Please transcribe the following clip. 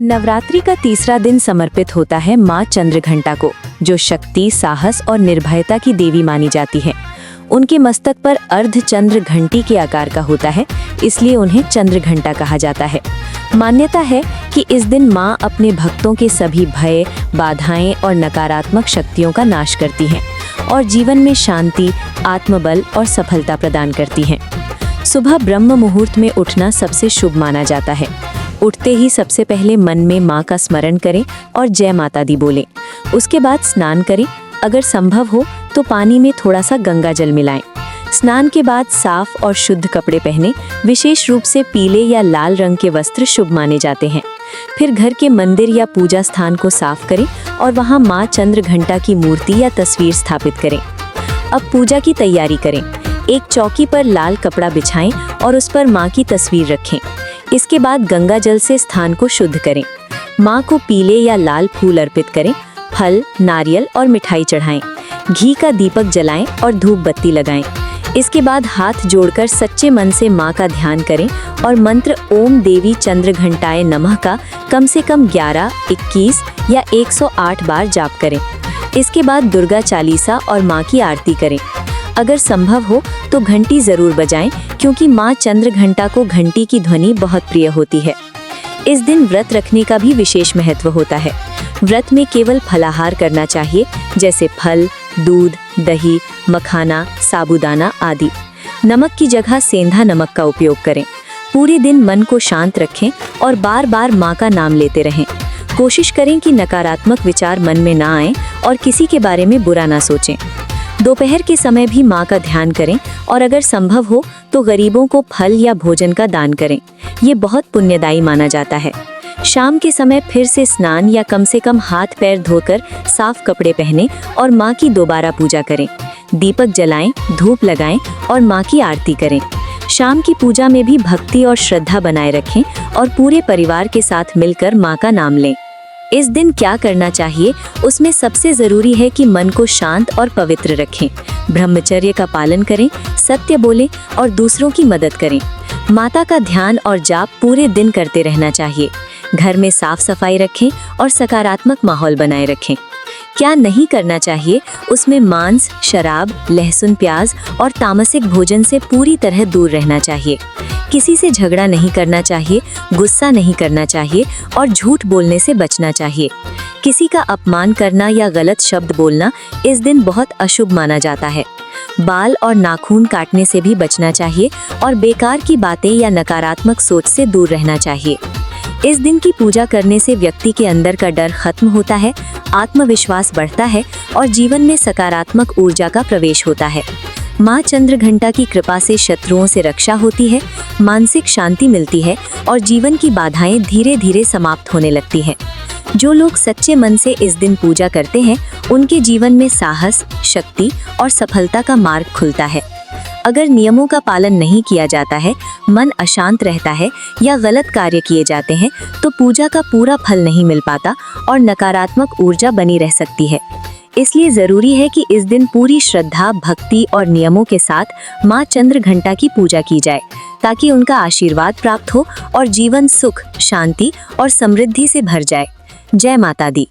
नवरात्रि का तीसरा दिन समर्पित होता है माँ चंद्रघंटा को, जो शक्ति, साहस और निर्भयता की देवी मानी जाती है। उनके मस्तक पर अर्ध चंद्र घंटी के आकार का होता है, इसलिए उन्हें चंद्रघंटा कहा जाता है। मान्यता है कि इस दिन माँ अपने भक्तों के सभी भय, बाधाएं और नकारात्मक शक्तियों का नाश करती हैं और जीवन में शांति, आत्मबल और सफलता प्रदान करती हैं। सुबह ब्रह्म मुहूर्त में उठना सबसे शुभ माना जाता है। उठते ही सबसे पहले मन में माँ का स्मरण करें और जय माता दी बोलें। उसके बाद स्नान करें, अगर संभव हो तो पानी में थोड़ा सा गंगा जल मिलाएं। स्नान के बाद साफ और शुद्ध कपड़े पहने, विशेष रूप से पीले या लाल रंग के वस्त्र शुभ माने जाते हैं। फिर घर के मंदिर या पूजा स्थान को साफ करें और वहां माँ चंद्रघंटा की मूर्ति या तस्वीर स्थापित करें। अब पूजा की तैयारी करें। एक चौकी पर लाल कपड़ा बिछाएं और उस पर माँ की तस्वीर रखें। इसके बाद गंगा जल से स्थान को शुद्ध करें। माँ को पीले या लाल फूल अर्पित करें, फल, नारियल और मिठाई चढ़ाएं। घी का दीपक जलाएं और धूप बत्ती लगाएं। इसके बाद हाथ जोड़कर सच्चे मन से माँ का ध्यान करें और मंत्र ओम देवी चंद्रघंटाय नमः का कम से कम 11, 21 या 108 बार जाप करें। इसके बाद दुर्गा चालीसा और माँ की आरती करें। अगर संभव हो तो घंटी जरूर बजाएं, क्योंकि माँ चंद्रघंटा को घंटी की ध्वनि बहुत प्रिय होती है। इस दिन व्रत रखने का भी विशेष महत्व होता है। व्रत में केवल फलाहार करना चाहिए, जैसे फल, दूध, दही, मखाना, साबूदाना आदि। नमक की जगह सेंधा नमक का उपयोग करें। पूरे दिन मन को शांत रखें और बार बार माँ का नाम लेते रहें। कोशिश करें कि नकारात्मक विचार मन में ना आए और किसी के बारे में बुरा ना सोचें। दोपहर के समय भी माँ का ध्यान करें और अगर संभव हो तो गरीबों को फल या भोजन का दान करें। ये बहुत पुण्यदायी माना जाता है। शाम के समय फिर से स्नान या कम से कम हाथ पैर धोकर साफ कपड़े पहनें और माँ की दोबारा पूजा करें। दीपक जलाएं, धूप लगाएं और माँ की आरती करें। शाम की पूजा में भी भक्ति और श्रद्धा बनाए रखें और पूरे परिवार के साथ मिलकर माँ का नाम लें। इस दिन क्या करना चाहिए, उसमें सबसे जरूरी है कि मन को शांत और पवित्र रखें, ब्रह्मचर्य का पालन करें, सत्य बोलें और दूसरों की मदद करें। माता का ध्यान और जाप पूरे दिन करते रहना चाहिए। घर में साफ सफाई रखें और सकारात्मक माहौल बनाए रखें। क्या नहीं करना चाहिए, उसमें मांस, शराब, लहसुन, प्याज और तामसिक भोजन से पूरी तरह दूर रहना चाहिए। किसी से झगड़ा नहीं करना चाहिए, गुस्सा नहीं करना चाहिए और झूठ बोलने से बचना चाहिए। किसी का अपमान करना या गलत शब्द बोलना इस दिन बहुत अशुभ माना जाता है। बाल और नाखून काटने से भी बचना चाहिए और बेकार की बातें या नकारात्मक सोच से दूर रहना चाहिए। इस दिन की पूजा करने से व्यक्ति के अंदर का डर खत्म होता है, आत्मविश्वास बढ़ता है और जीवन में सकारात्मक ऊर्जा का प्रवेश होता है। माँ चंद्रघंटा की कृपा से शत्रुओं से रक्षा होती है, मानसिक शांति मिलती है और जीवन की बाधाएं धीरे धीरे समाप्त होने लगती हैं। जो लोग सच्चे मन से इस दिन पूजा करते हैं, उनके जीवन में साहस, शक्ति और सफलता का मार्ग खुलता है। अगर नियमों का पालन नहीं किया जाता है, मन अशांत रहता है या गलत कार्य किए जाते हैं, तो पूजा का पूरा फल नहीं मिल पाता और नकारात्मक ऊर्जा बनी रह सकती है। इसलिए जरूरी है कि इस दिन पूरी श्रद्धा, भक्ति और नियमों के साथ माँ चंद्रघंटा की पूजा की जाए, ताकि उनका आशीर्वाद प्राप्त हो और जीवन सुख, शांति और समृद्धि से भर जाए। जय माता दी।